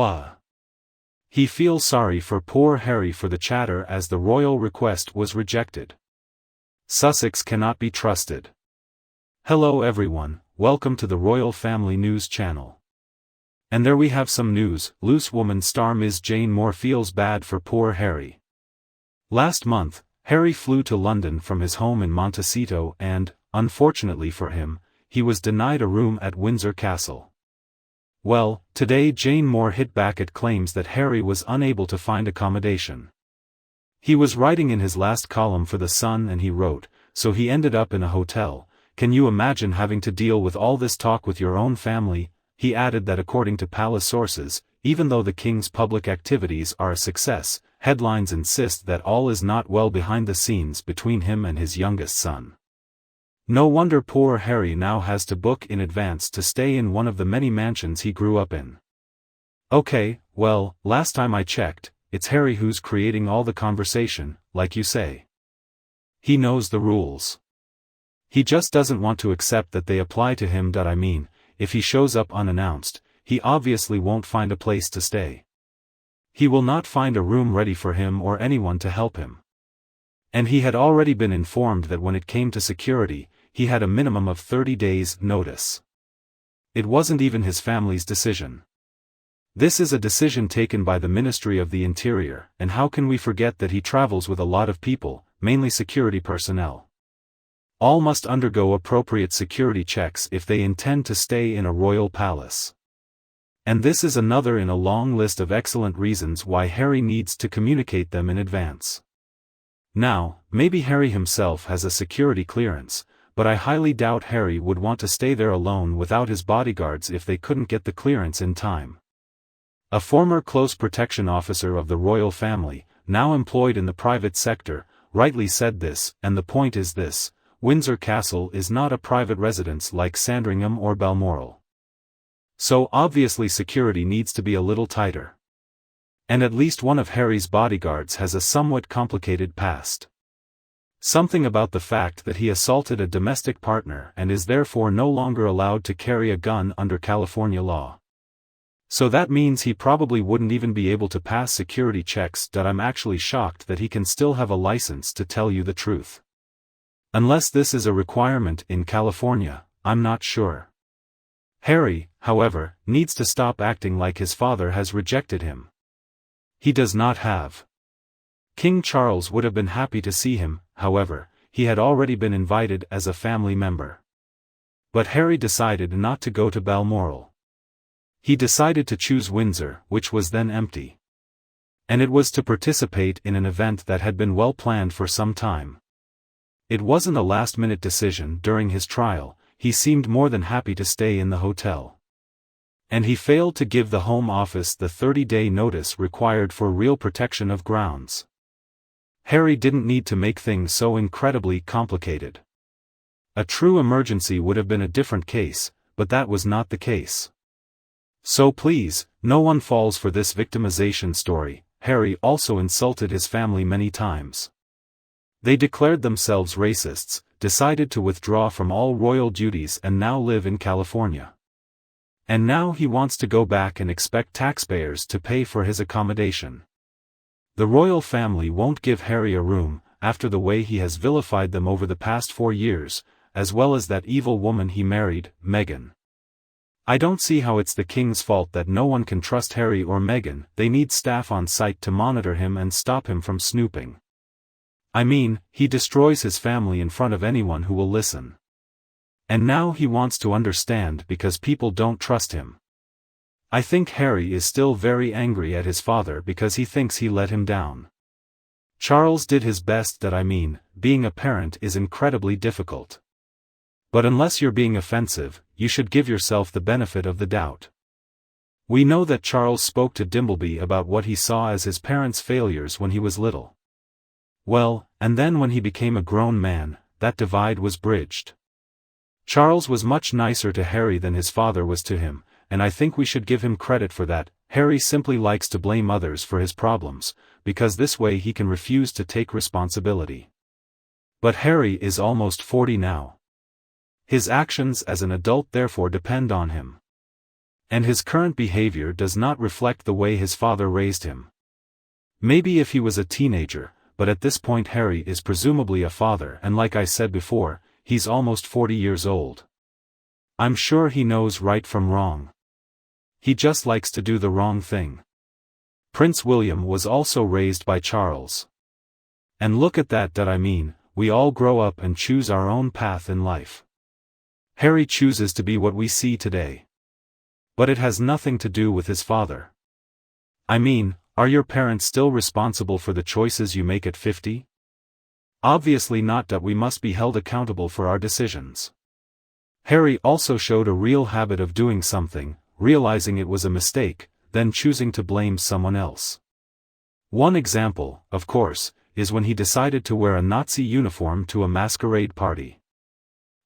WAAAGH. He feels sorry for poor Harry for the chatter as the royal request was rejected. Sussex cannot be trusted. Hello everyone, welcome to the Royal Family News channel. And there we have some news. Loose Woman star Ms. Jane Moore feels bad for poor Harry. Last month, Harry flew to London from his home in Montecito and, unfortunately for him, he was denied a room at Windsor Castle. Well, today Jane Moore hit back at claims that Harry was unable to find accommodation. He was writing in his last column for The Sun and he wrote, "So he ended up in a hotel. Can you imagine having to deal with all this talk with your own family?" He added that according to palace sources, even though the king's public activities are a success, headlines insist that all is not well behind the scenes between him and his youngest son. No wonder poor Harry now has to book in advance to stay in one of the many mansions he grew up in. Okay, well, last time I checked, it's Harry who's creating all the conversation, like you say. He knows the rules. He just doesn't want to accept that they apply to him. I mean, if he shows up unannounced, he obviously won't find a place to stay. He will not find a room ready for him or anyone to help him. And he had already been informed that when it came to security, he had a minimum of 30 days' notice. It wasn't even his family's decision. This is a decision taken by the Ministry of the Interior, and how can we forget that he travels with a lot of people, mainly security personnel. All must undergo appropriate security checks if they intend to stay in a royal palace. And this is another in a long list of excellent reasons why Harry needs to communicate them in advance. Now, maybe Harry himself has a security clearance, but I highly doubt Harry would want to stay there alone without his bodyguards if they couldn't get the clearance in time. A former close protection officer of the royal family, now employed in the private sector, rightly said this, and the point is this: Windsor Castle is not a private residence like Sandringham or Balmoral. So obviously security needs to be a little tighter. And at least one of Harry's bodyguards has a somewhat complicated past. Something about the fact that he assaulted a domestic partner and is therefore no longer allowed to carry a gun under California law. So that means he probably wouldn't even be able to pass security checks. I'm actually shocked that he can still have a license, to tell you the truth. Unless this is a requirement in California, I'm not sure. Harry, however, needs to stop acting like his father has rejected him. He does not have. King Charles would have been happy to see him, however, he had already been invited as a family member. But Harry decided not to go to Balmoral. He decided to choose Windsor, which was then empty. And it was to participate in an event that had been well planned for some time. It wasn't a last-minute decision. During his trial, he seemed more than happy to stay in the hotel. And he failed to give the Home Office the 30-day notice required for real protection of grounds. Harry didn't need to make things so incredibly complicated. A true emergency would have been a different case, but that was not the case. So please, no one falls for this victimization story. Harry also insulted his family many times. They declared themselves racists, decided to withdraw from all royal duties and now live in California. And now he wants to go back and expect taxpayers to pay for his accommodation. The royal family won't give Harry a room, after the way he has vilified them over the past 4 years, as well as that evil woman he married, Meghan. I don't see how it's the king's fault that no one can trust Harry or Meghan. They need staff on site to monitor him and stop him from snooping. I mean, he destroys his family in front of anyone who will listen. And now he wants to understand because people don't trust him. I think Harry is still very angry at his father because he thinks he let him down. Charles did his best. Being a parent is incredibly difficult. But unless you're being offensive, you should give yourself the benefit of the doubt. We know that Charles spoke to Dimbleby about what he saw as his parents' failures when he was little. Well, and then when he became a grown man, that divide was bridged. Charles was much nicer to Harry than his father was to him, and I think we should give him credit for that. Harry simply likes to blame others for his problems, because this way he can refuse to take responsibility. But Harry is almost 40 now. His actions as an adult therefore depend on him. And his current behavior does not reflect the way his father raised him. Maybe if he was a teenager, but at this point Harry is presumably a father, and like I said before, he's almost 40 years old. I'm sure he knows right from wrong. He just likes to do the wrong thing. Prince William was also raised by Charles. And look at that, I mean, we all grow up and choose our own path in life. Harry chooses to be what we see today. But it has nothing to do with his father. I mean, are your parents still responsible for the choices you make at 50? Obviously not. We must be held accountable for our decisions. Harry also showed a real habit of doing something, realizing it was a mistake, then choosing to blame someone else. One example, of course, is when he decided to wear a Nazi uniform to a masquerade party.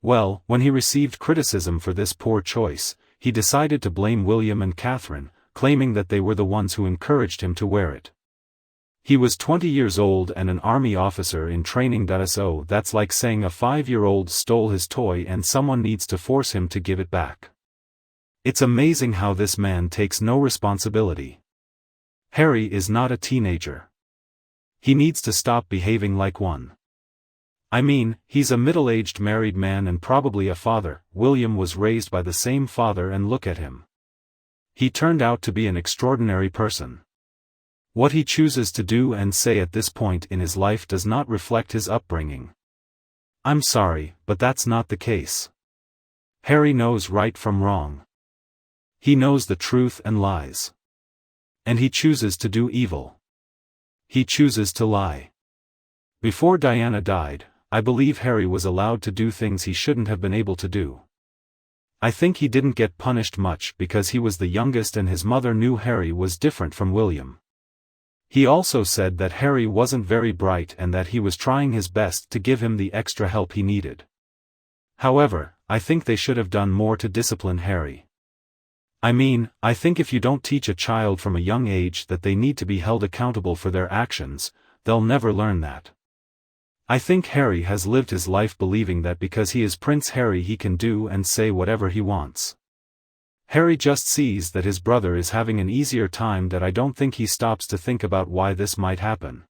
Well, when he received criticism for this poor choice, he decided to blame William and Catherine, claiming that they were the ones who encouraged him to wear it. He was 20 years old and an army officer in training. So that's like saying a 5-year-old stole his toy and someone needs to force him to give it back. It's amazing how this man takes no responsibility. Harry is not a teenager. He needs to stop behaving like one. I mean, he's a middle-aged married man and probably a father. William was raised by the same father, and look at him. He turned out to be an extraordinary person. What he chooses to do and say at this point in his life does not reflect his upbringing. I'm sorry, but that's not the case. Harry knows right from wrong. He knows the truth and lies. And he chooses to do evil. He chooses to lie. Before Diana died, I believe Harry was allowed to do things he shouldn't have been able to do. I think he didn't get punished much because he was the youngest and his mother knew Harry was different from William. He also said that Harry wasn't very bright and that he was trying his best to give him the extra help he needed. However, I think they should have done more to discipline Harry. I mean, I think if you don't teach a child from a young age that they need to be held accountable for their actions, they'll never learn that. I think Harry has lived his life believing that because he is Prince Harry he can do and say whatever he wants. Harry just sees that his brother is having an easier time. That I don't think he stops to think about why this might happen.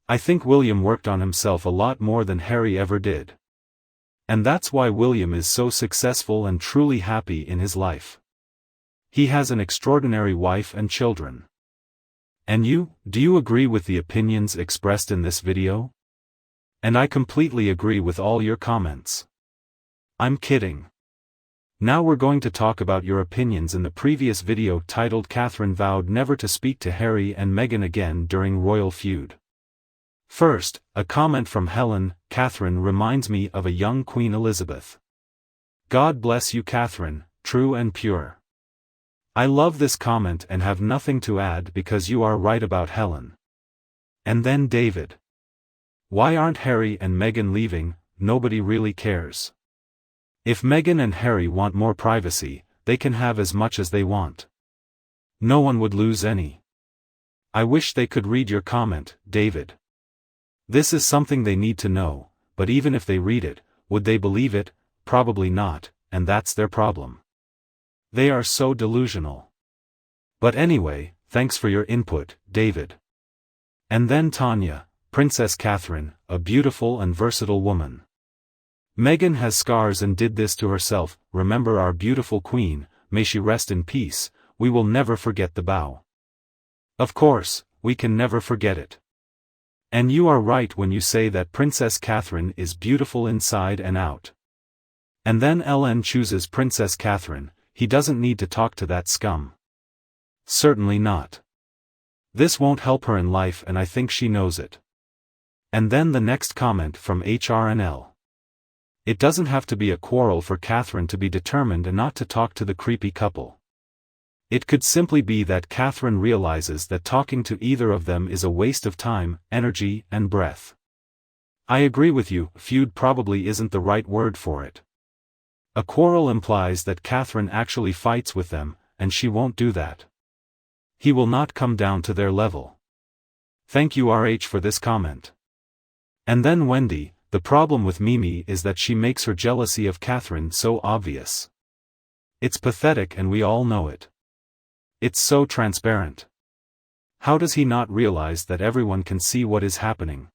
I think William worked on himself a lot more than Harry ever did. And that's why William is so successful and truly happy in his life. He has an extraordinary wife and children. And you, do you agree with the opinions expressed in this video? And I completely agree with all your comments. I'm kidding. Now we're going to talk about your opinions in the previous video titled Catherine vowed never to speak to Harry and Meghan again during royal feud. First, a comment from Helen. Catherine reminds me of a young Queen Elizabeth. God bless you, Catherine, true and pure. I love this comment and have nothing to add because you are right about Helen. And then David. Why aren't Harry and Meghan leaving? Nobody really cares. If Meghan and Harry want more privacy, they can have as much as they want. No one would lose any. I wish they could read your comment, David. This is something they need to know, but even if they read it, would they believe it? Probably not, and that's their problem. They are so delusional. But anyway, thanks for your input, David. And then Tanya, Princess Catherine, a beautiful and versatile woman. Meghan has scars and did this to herself. Remember our beautiful queen, may she rest in peace. We will never forget the bow. Of course, we can never forget it. And you are right when you say that Princess Catherine is beautiful inside and out. And then LN chooses Princess Catherine. He doesn't need to talk to that scum. Certainly not. This won't help her in life and I think she knows it. And then the next comment from HRNL. It doesn't have to be a quarrel for Catherine to be determined and not to talk to the creepy couple. It could simply be that Catherine realizes that talking to either of them is a waste of time, energy, and breath. I agree with you, feud probably isn't the right word for it. A quarrel implies that Catherine actually fights with them, and she won't do that. He will not come down to their level. Thank you RH for this comment. And then Wendy. The problem with Mimi is that she makes her jealousy of Catherine so obvious. It's pathetic and we all know it. It's so transparent. How does he not realize that everyone can see what is happening?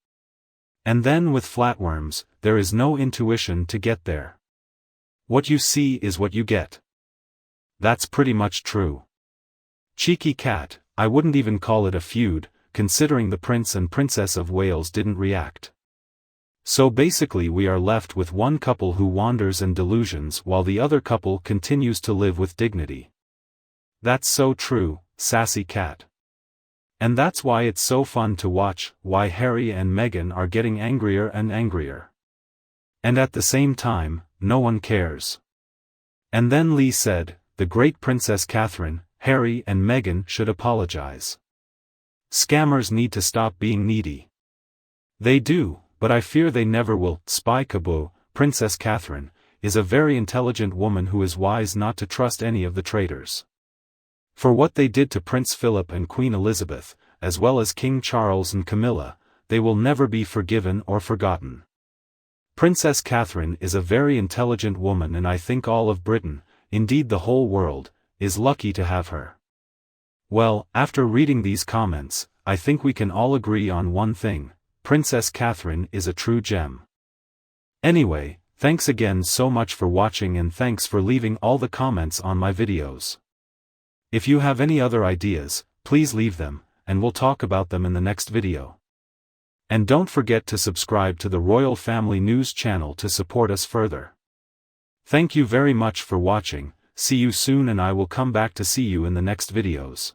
And then with flatworms, there is no intuition to get there. What you see is what you get. That's pretty much true. Cheeky cat, I wouldn't even call it a feud, considering the Prince and Princess of Wales didn't react. So basically we are left with one couple who wanders and delusions while the other couple continues to live with dignity. That's so true, sassy cat. And that's why it's so fun to watch, why Harry and Meghan are getting angrier and angrier. And at the same time, no one cares. And then Lee said, the great Princess Catherine, Harry and Meghan should apologize. Scammers need to stop being needy. They do, but I fear they never will. Spy Cabo, Princess Catherine, is a very intelligent woman who is wise not to trust any of the traitors. For what they did to Prince Philip and Queen Elizabeth, as well as King Charles and Camilla, they will never be forgiven or forgotten. Princess Catherine is a very intelligent woman and I think all of Britain, indeed the whole world, is lucky to have her. Well, after reading these comments, I think we can all agree on one thing, Princess Catherine is a true gem. Anyway, thanks again so much for watching and thanks for leaving all the comments on my videos. If you have any other ideas, please leave them, and we'll talk about them in the next video. And don't forget to subscribe to the Royal Family News channel to support us further. Thank you very much for watching, see you soon and I will come back to see you in the next videos.